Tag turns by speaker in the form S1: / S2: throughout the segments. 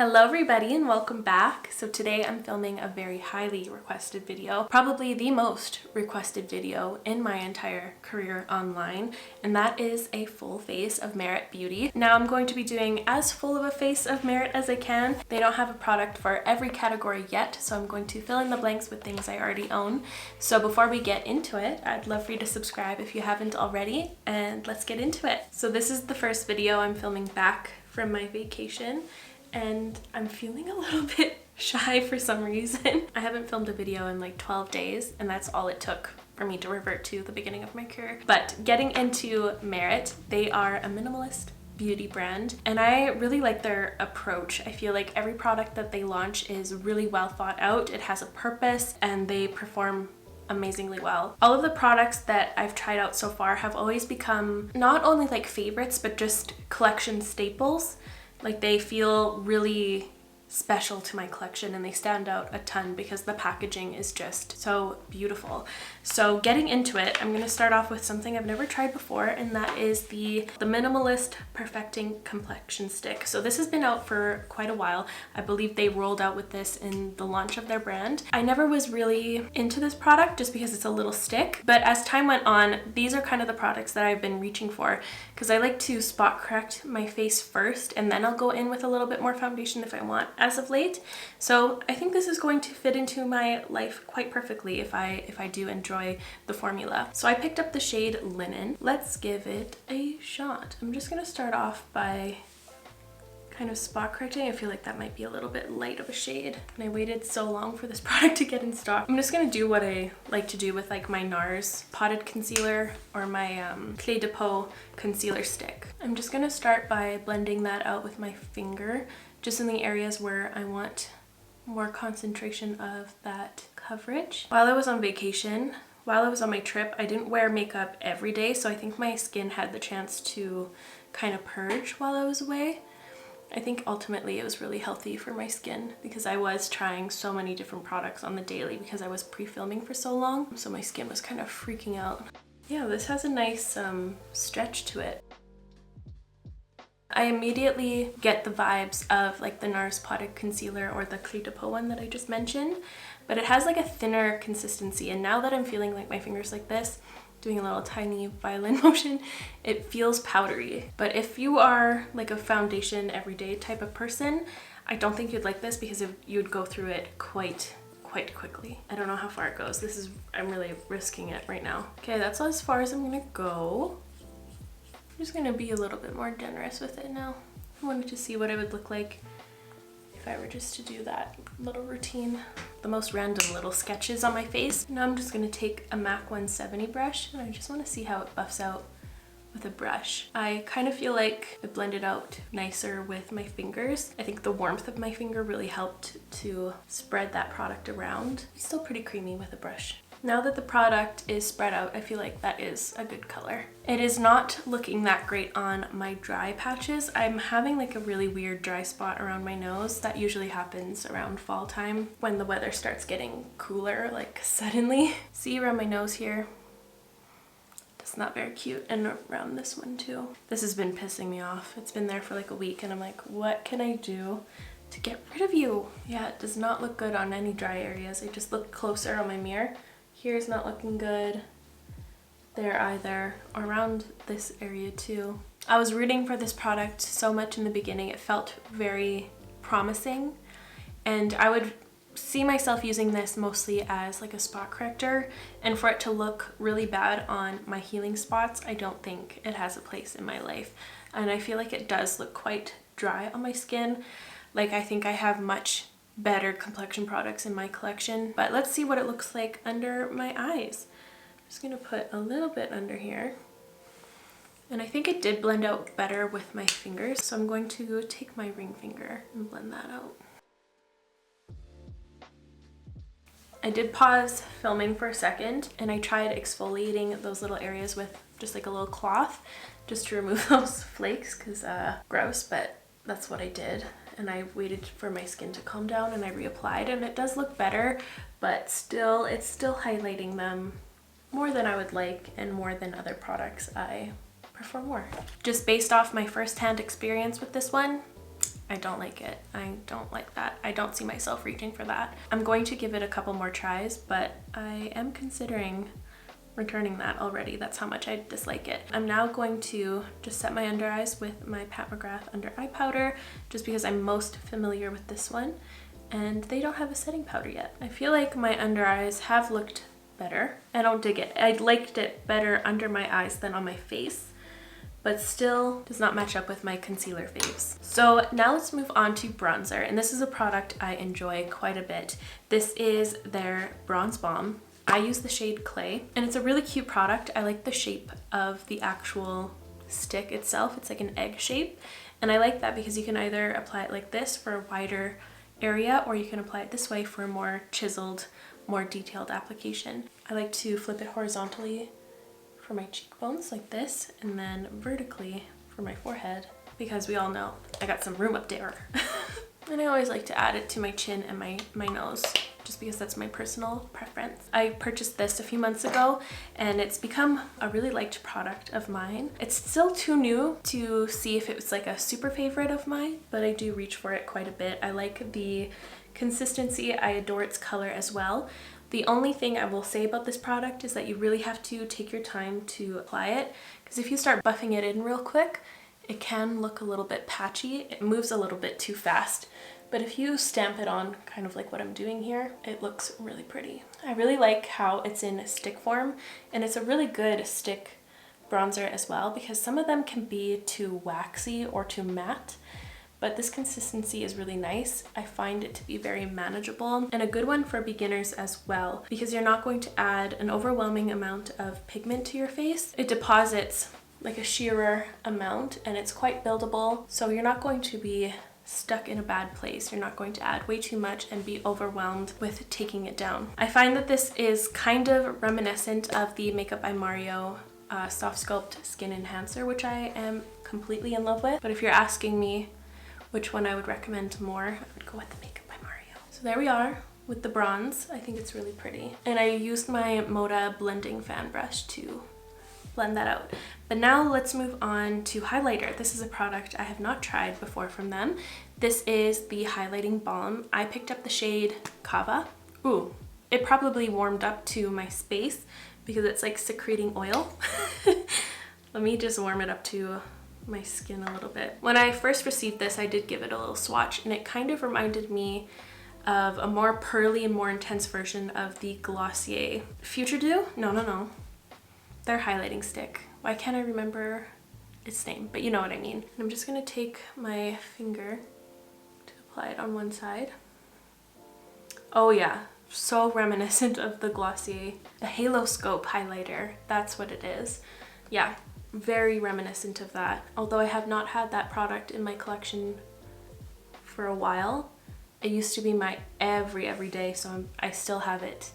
S1: Hello everybody and welcome back. So today I'm filming a very highly requested video, probably the most requested video in my entire career online, and that is a full face of Merit Beauty. Now I'm going to be doing as full of a face of Merit as I can. They don't have a product for every category yet, so I'm going to fill in the blanks with things I already own. So before we get into it, I'd love for you to subscribe if you haven't already, and let's get into it. So this is the first video I'm filming back from my vacation, and I'm feeling a little bit shy for some reason. I haven't filmed a video in like 12 days, and that's all it took for me to revert to the beginning of my career. But getting into Merit, they are a minimalist beauty brand, and I really like their approach. I feel like every product that they launch is really well thought out. It has a purpose, and they perform amazingly well. All of the products that I've tried out so far have always become not only like favorites, but just collection staples. Like, they feel really special to my collection, and they stand out a ton because the packaging is just so beautiful. So getting into it, I'm going to start off with something I've never tried before, and that is the Minimalist Perfecting Complexion Stick. So this has been out for quite a while. I believe they rolled out with this in the launch of their brand. I never was really into this product just because it's a little stick, but as time went on, these are kind of the products that I've been reaching for, because I like to spot correct my face first, and then I'll go in with a little bit more foundation if I want as of late. So I think this is going to fit into my life quite perfectly if I do enjoy the formula. So I picked up the shade Linen. Let's give it a shot. I'm just gonna start off by kind of spot correcting. I feel like that might be a little bit light of a shade, and I waited so long for this product to get in stock. I'm just gonna do what I like to do with like my NARS potted concealer or my Clé de Peau concealer stick. I'm just gonna start by blending that out with my finger, just in the areas where I want more concentration of that coverage. While I was on vacation, while I was on my trip, I didn't wear makeup every day, so I think my skin had the chance to kind of purge while I was away. I think ultimately it was really healthy for my skin because I was trying so many different products on the daily because I was pre-filming for so long, so my skin was kind of freaking out. Yeah, this has a nice stretch to it. I immediately get the vibes of like the NARS potted concealer or the Clé de Peau one that I just mentioned, but it has like a thinner consistency, and now that I'm feeling like my fingers like this, doing a little tiny violin motion, it feels powdery. But if you are like a foundation everyday type of person, I don't think you'd like this because you'd go through it quite quickly. I don't know how far it goes. I'm really risking it right now. Okay, that's as far as I'm gonna go. I'm just gonna be a little bit more generous with it now. I wanted to see what it would look like if I were just to do that little routine. The most random little sketches on my face. Now I'm just gonna take a MAC 170 brush, and I just wanna see how it buffs out with a brush. I kind of feel like it blended out nicer with my fingers. I think the warmth of my finger really helped to spread that product around. It's still pretty creamy with a brush. Now that the product is spread out, I feel like that is a good color. It is not looking that great on my dry patches. I'm having like a really weird dry spot around my nose. That usually happens around fall time when the weather starts getting cooler, like suddenly. See around my nose here? It's not very cute, and around this one too. This has been pissing me off. It's been there for like a week, and I'm like, what can I do to get rid of you? Yeah, it does not look good on any dry areas. I just looked closer on my mirror. Here's not looking good. There either. Around this area too. I was rooting for this product so much in the beginning. It felt very promising, and I would see myself using this mostly as like a spot corrector, and for it to look really bad on my healing spots, I don't think it has a place in my life. And I feel like it does look quite dry on my skin. Like, I think I have much better complexion products in my collection, but let's see what it looks like under my eyes. I'm just gonna put a little bit under here, and I think it did blend out better with my fingers, so I'm going to take my ring finger and blend that out. I did pause filming for a second, and I tried exfoliating those little areas with just like a little cloth just to remove those flakes, because gross, but that's what I did. And I waited for my skin to calm down, and I reapplied, and it does look better, but still, it's still highlighting them more than I would like and more than other products I prefer more. Just based off my first-hand experience with this one, I don't like it. I don't like that. I don't see myself reaching for that. I'm going to give it a couple more tries, but I am considering returning that already. That's how much I dislike it. I'm now going to just set my under eyes with my Pat McGrath under eye powder, just because I'm most familiar with this one, and they don't have a setting powder yet. I feel like my under eyes have looked better. I don't dig it. I liked it better under my eyes than on my face, but still does not match up with my concealer faves. So now let's move on to bronzer, and this is a product I enjoy quite a bit. This is their Bronze Balm. I use the shade Clay, and it's a really cute product. I like the shape of the actual stick itself. It's like an egg shape, and I like that because you can either apply it like this for a wider area, or you can apply it this way for a more chiseled, more detailed application. I like to flip it horizontally for my cheekbones like this, and then vertically for my forehead, because we all know I got some room up there. And I always like to add it to my chin and my nose, just because that's my personal preference. I purchased this a few months ago, and it's become a really liked product of mine. It's still too new to see if it was like a super favorite of mine, but I do reach for it quite a bit. I like the consistency. I adore its color as well. The only thing I will say about this product is that you really have to take your time to apply it, because if you start buffing it in real quick, it can look a little bit patchy. It moves a little bit too fast. But if you stamp it on, kind of like what I'm doing here, it looks really pretty. I really like how it's in stick form, and it's a really good stick bronzer as well, because some of them can be too waxy or too matte, but this consistency is really nice. I find it to be very manageable, and a good one for beginners as well, because you're not going to add an overwhelming amount of pigment to your face. It deposits like a sheerer amount, and it's quite buildable, so you're not going to be stuck in a bad place. You're not going to add way too much and be overwhelmed with taking it down. I find that this is kind of reminiscent of the Makeup by Mario Soft Sculpt Skin Enhancer, which I am completely in love with. But if you're asking me which one I would recommend more, I would go with the Makeup by Mario. So there we are with the bronze. I think it's really pretty. And I used my Moda blending fan brush to blend that out. But now let's move on to highlighter. This is a product I have not tried before from them. This is the highlighting balm. I picked up the shade Cava. Ooh, it probably warmed up to my space because it's like secreting oil. Let me just warm it up to my skin a little bit. When I first received this, I did give it a little swatch, and it kind of reminded me of a more pearly and more intense version of the Glossier Future Dew. No. Their highlighting stick. Why can't I remember its name? But you know what I mean. I'm just gonna take my finger to apply it on one side. Oh yeah, so reminiscent of the Glossier, the Halo Scope highlighter. That's what it is. Yeah, very reminiscent of that. Although I have not had that product in my collection for a while. It used to be my every day, so I still have it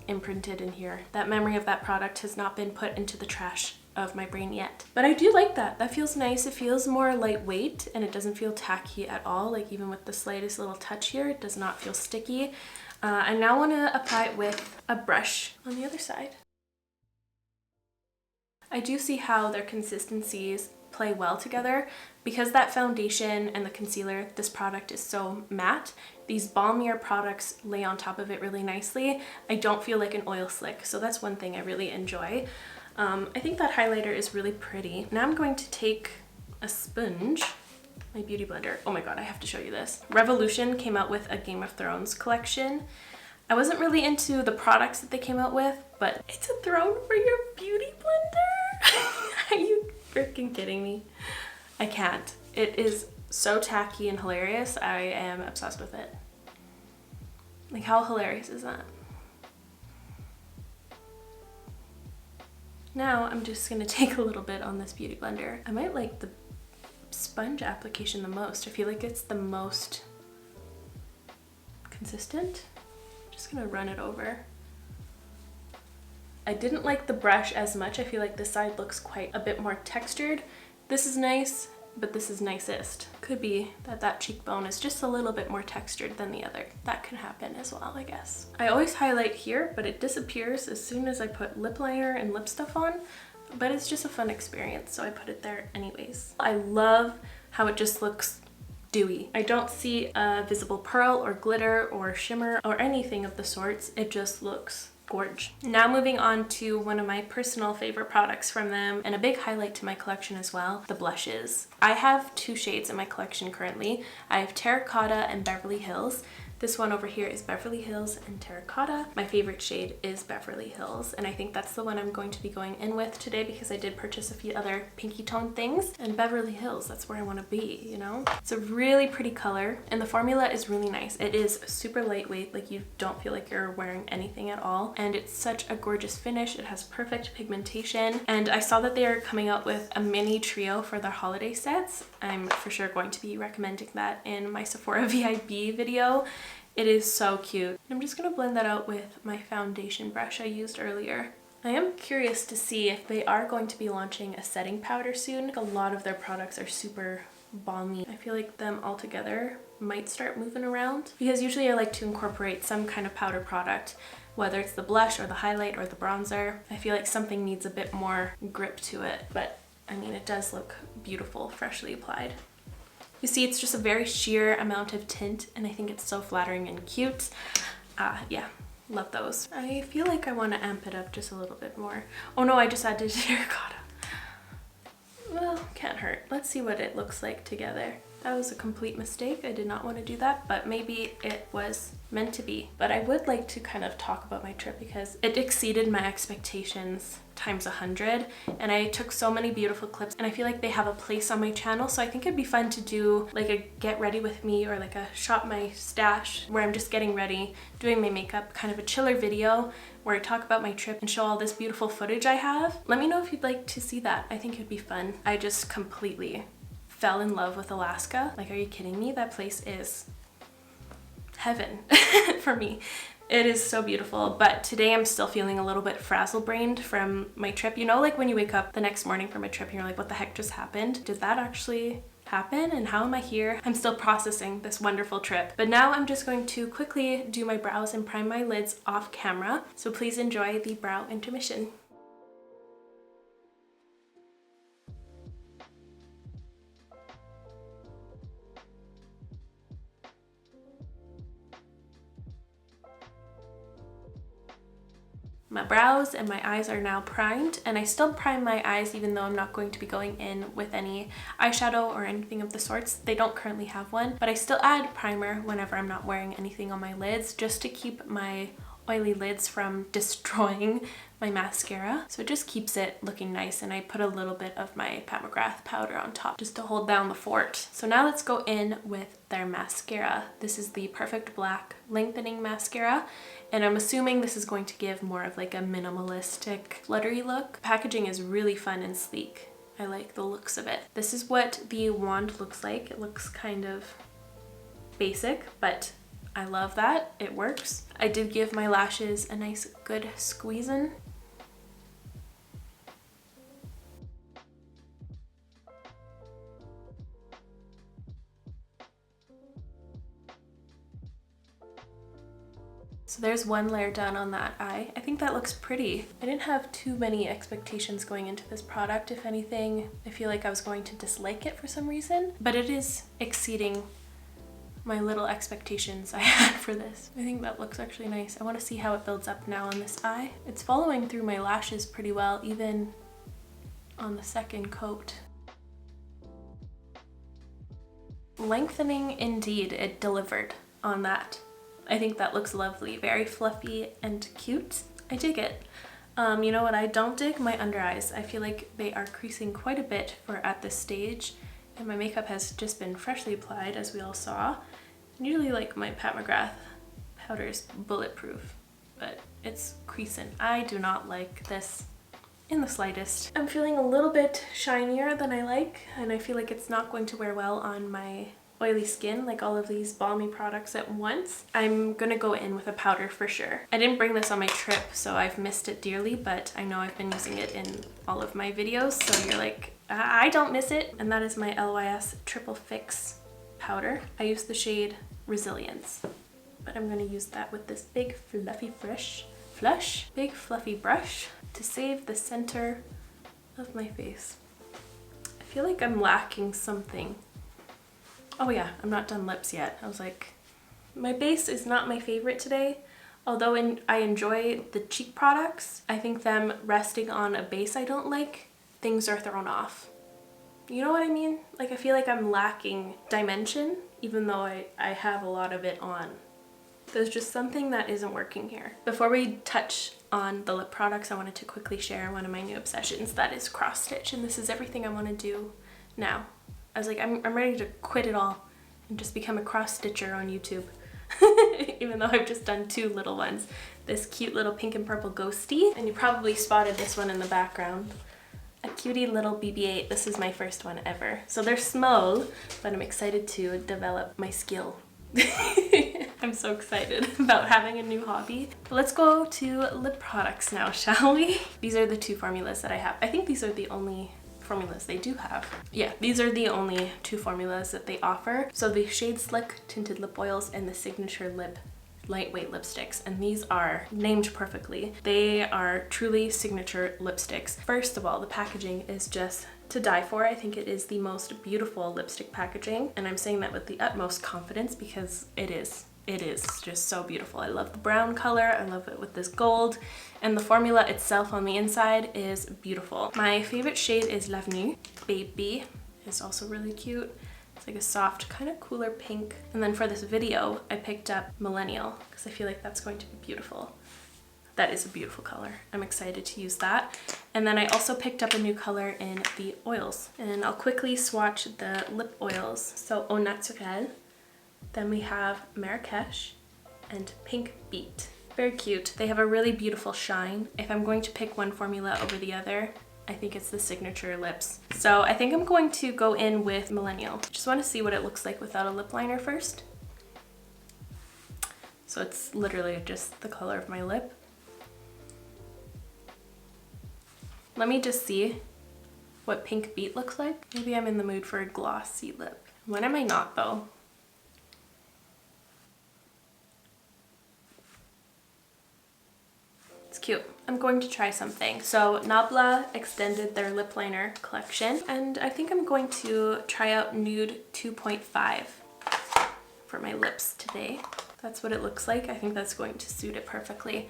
S1: imprinted in here. That memory of that product has not been put into the trash of my brain yet. But I do like that. That feels nice. It feels more lightweight, and it doesn't feel tacky at all. Like even with the slightest little touch here, it does not feel sticky. I now want to apply it with a brush on the other side. I do see how their consistencies play well together. Because that foundation and the concealer, this product is so matte, these balmier products lay on top of it really nicely. I don't feel like an oil slick, so that's one thing I really enjoy. I think that highlighter is really pretty. Now I'm going to take a sponge, my beauty blender. Oh my god, I have to show you this. Revolution came out with a Game of Thrones collection. I wasn't really into the products that they came out with, but it's a throne for your beauty blender? Are you freaking kidding me? I can't. It is so tacky and hilarious. I am obsessed with it. Like, how hilarious is that? Now I'm just gonna take a little bit on this beauty blender. I might like the sponge application the most. I feel like it's the most consistent. Just gonna run it over. I didn't like the brush as much. I feel like this side looks quite a bit more textured. This is nice, but this is nicest. Could be that that cheekbone is just a little bit more textured than the other. That can happen as well, I guess. I always highlight here, but it disappears as soon as I put lip liner and lip stuff on, but it's just a fun experience, so I put it there anyways. I love how it just looks dewy. I don't see a visible pearl or glitter or shimmer or anything of the sorts. It just looks gorge. Now moving on to one of my personal favorite products from them, and a big highlight to my collection as well, the blushes. I have 2 shades in my collection currently. I have Terracotta and Beverly Hills. This one over here is Beverly Hills and Terracotta. My favorite shade is Beverly Hills, and I think that's the one I'm going to be going in with today because I did purchase a few other pinky tone things. And Beverly Hills, that's where I want to be, you know? It's a really pretty color, and the formula is really nice. It is super lightweight, like you don't feel like you're wearing anything at all. And it's such a gorgeous finish. It has perfect pigmentation. And I saw that they are coming out with a mini trio for their holiday sets. I'm for sure going to be recommending that in my Sephora VIB video. It is so cute. I'm just gonna blend that out with my foundation brush I used earlier. I am curious to see if they are going to be launching a setting powder soon. A lot of their products are super balmy. I feel like them all together might start moving around because usually I like to incorporate some kind of powder product, whether it's the blush or the highlight or the bronzer. I feel like something needs a bit more grip to it, but I mean, it does look beautiful, freshly applied. You see, it's just a very sheer amount of tint, and I think it's so flattering and cute. Yeah, love those. I feel like I want to amp it up just a little bit more. Oh no, I just added terracotta. Well, can't hurt. Let's see what it looks like together. That was a complete mistake. I did not want to do that, but maybe it was meant to be. But I would like to kind of talk about my trip because it exceeded my expectations times 100, and I took so many beautiful clips, and I feel like they have a place on my channel, so I think it'd be fun to do like a get ready with me or like a shop my stash where I'm just getting ready, doing my makeup, kind of a chiller video where I talk about my trip and show all this beautiful footage I have. Let me know if you'd like to see that. I think it'd be fun. I just completely fell in love with Alaska. Like, are you kidding me? That place is heaven for me. It is so beautiful, but today I'm still feeling a little bit frazzle-brained from my trip. You know, like when you wake up the next morning from a trip and you're like, what the heck just happened? Did that actually happen? And how am I here? I'm still processing this wonderful trip. But now I'm just going to quickly do my brows and prime my lids off camera. So please enjoy the brow intermission. My brows and my eyes are now primed, and I still prime my eyes even though I'm not going to be going in with any eyeshadow or anything of the sorts. They don't currently have one, but I still add primer whenever I'm not wearing anything on my lids just to keep my oily lids from destroying my mascara. So it just keeps it looking nice, and I put a little bit of my Pat McGrath powder on top just to hold down the fort. So now let's go in with their mascara. This is the Perfect Black Lengthening Mascara, and I'm assuming this is going to give more of like a minimalistic, fluttery look. Packaging is really fun and sleek. I like the looks of it. This is what the wand looks like. It looks kind of basic, but I love that. It works. I did give my lashes a nice good squeezing. So there's one layer done on that eye. I think that looks pretty. I didn't have too many expectations going into this product. If anything, I feel like I was going to dislike it for some reason, but it is exceeding my little expectations I had for this. I think that looks actually nice. I want to see how it builds up now on this eye. It's following through my lashes pretty well, even on the second coat. Lengthening indeed, it delivered on that. I think that looks lovely, very fluffy and cute. I dig it. You know what I don't dig? My under eyes. I feel like they are creasing quite a bit for at this stage, and my makeup has just been freshly applied, as we all saw. And usually like my Pat McGrath powder is bulletproof, but it's creasing. I do not like this in the slightest. I'm feeling a little bit shinier than I like, and I feel like it's not going to wear well on my oily skin, like all of these balmy products at once. I'm gonna go in with a powder for sure. I didn't bring this on my trip, so I've missed it dearly, but I know I've been using it in all of my videos, so you're like, I don't miss it. And that is my LYS Triple Fix powder. I use the shade Resilience, but I'm gonna use that with this big fluffy big fluffy brush to save the center of my face. I feel like I'm lacking something. Oh yeah, I'm not done lips yet. I was like, my base is not my favorite today. Although I enjoy the cheek products, I think them resting on a base I don't like, things are thrown off. You know what I mean? Like I feel like I'm lacking dimension even though I have a lot of it on. There's just something that isn't working here. Before we touch on the lip products, I wanted to quickly share one of my new obsessions, that is cross stitch, and this is everything I want to do now. I was like, I'm ready to quit it all and just become a cross stitcher on YouTube. Even though I've just done 2 little ones. This cute little pink and purple ghosty, and you probably spotted this one in the background. A cutie little BB-8. This is my first one ever. So they're small, but I'm excited to develop my skill. I'm so excited about having a new hobby. But let's go to lip products now, shall we? These are the 2 formulas that I have. I think these are the only formulas they do have. Yeah, these are the only 2 formulas that they offer. So the Shade Slick tinted lip oils and the Signature Lip lightweight lipsticks, and these are named perfectly. They are truly signature lipsticks. First of all, the packaging is just to die for. I think it is the most beautiful lipstick packaging, and I'm saying that with the utmost confidence because it is just so beautiful. I love the brown color, I love it with this gold, and the formula itself on the inside is beautiful. My favorite shade is L'Avenue. Baby is also really cute. It's like a soft, kind of cooler pink. And then for this video, I picked up Millennial because I feel like that's going to be beautiful. That is a beautiful color. I'm excited to use that. And then I also picked up a new color in the oils. And I'll quickly swatch the lip oils. So Au Naturel. Then we have Marrakech and Pink Beet. Very cute. They have a really beautiful shine. If I'm going to pick one formula over the other, I think it's the Signature Lips. So I think I'm going to go in with Millennial. Just want to see what it looks like without a lip liner first. So it's literally just the color of my lip. Let me just see what Pink Beet looks like. Maybe I'm in the mood for a glossy lip. When am I not though? It's cute. I'm going to try something. So Nabla extended their lip liner collection, and I think I'm going to try out Nude 2.5 for my lips today. That's what it looks like. I think that's going to suit it perfectly.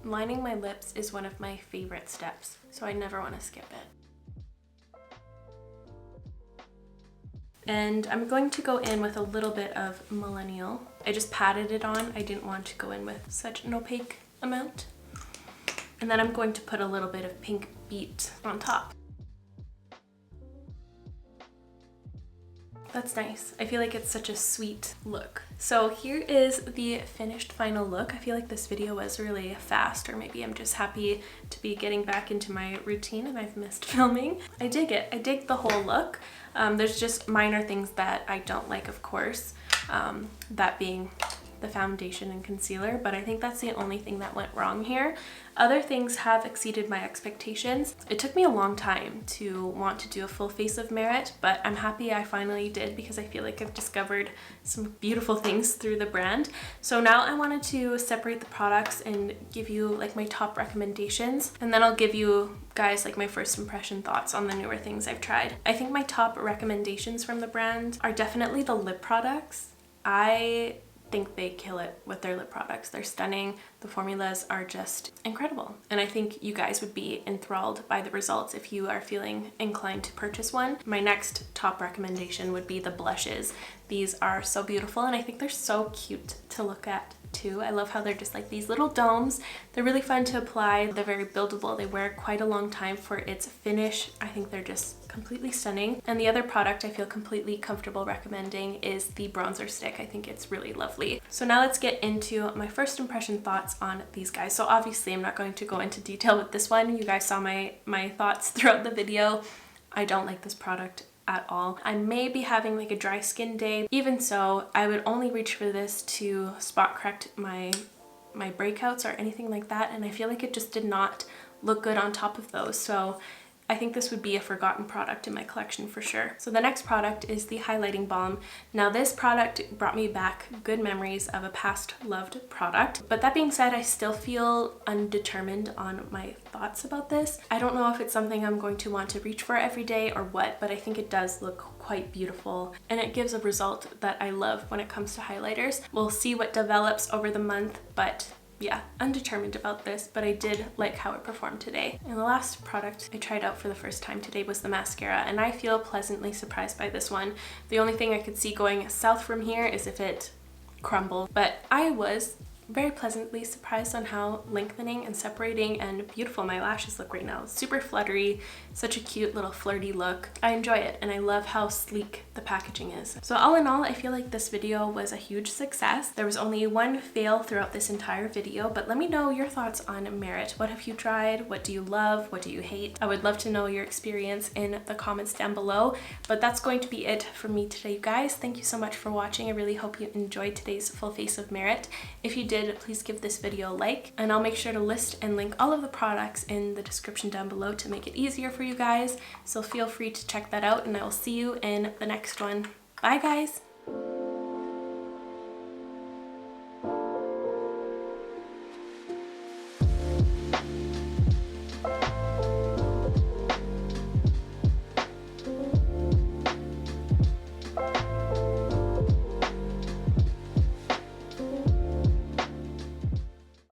S1: Lining my lips is one of my favorite steps, so I never want to skip it. And I'm going to go in with a little bit of Millennial. I just patted it on. I didn't want to go in with such an opaque amount. And then I'm going to put a little bit of Pink Beet on top. That's nice. I feel like it's such a sweet look. So here is the finished final look. I feel like this video was really fast, or maybe I'm just happy to be getting back into my routine and I've missed filming. I dig it. I dig the whole look. There's just minor things that I don't like, of course, that being the foundation and concealer, but I think that's the only thing that went wrong here. Other things have exceeded my expectations. It took me a long time to want to do a full face of Merit, but I'm happy I finally did because I feel like I've discovered some beautiful things through the brand. So now I wanted to separate the products and give you like my top recommendations, and then I'll give you guys like my first impression thoughts on the newer things I've tried. I think my top recommendations from the brand are definitely the lip products. I think they kill it with their lip products. They're stunning. The formulas are just incredible. And I think you guys would be enthralled by the results if you are feeling inclined to purchase one. My next top recommendation would be the blushes. These are so beautiful and I think they're so cute to look at too. I love how they're just like these little domes. They're really fun to apply. They're very buildable. They wear quite a long time for its finish. I think they're just completely stunning. And the other product I feel completely comfortable recommending is the bronzer stick. I think it's really lovely. So now let's get into my first impression thoughts on these guys. So obviously I'm not going to go into detail with this one. You guys saw my thoughts throughout the video. I don't like this product at all. I may be having like a dry skin day. Even so, I would only reach for this to spot correct my breakouts or anything like that, and I feel like it just did not look good on top of those. So I think this would be a forgotten product in my collection for sure. So the next product is the highlighting balm. Now this product brought me back good memories of a past loved product, but that being said, I still feel undetermined on my thoughts about this. I don't know if it's something I'm going to want to reach for every day or what, but I think it does look quite beautiful and it gives a result that I love when it comes to highlighters. We'll see what develops over the month, but yeah, undetermined about this, but I did like how it performed today. And the last product I tried out for the first time today was the mascara, and I feel pleasantly surprised by this one. The only thing I could see going south from here is if it crumbled, but I was very pleasantly surprised on how lengthening and separating and beautiful my lashes look right now. Super fluttery, such a cute little flirty look. I enjoy it and I love how sleek the packaging is. So all in all, I feel like this video was a huge success. There was only one fail throughout this entire video, but let me know your thoughts on Merit. What have you tried? What do you love? What do you hate? I would love to know your experience in the comments down below, but that's going to be it for me today, you guys. Thank you so much for watching. I really hope you enjoyed today's full face of Merit. If you did, please give this video a like, and I'll make sure to list and link all of the products in the description down below to make it easier for you guys. So feel free to check that out, and I will see you in the next one. Bye guys!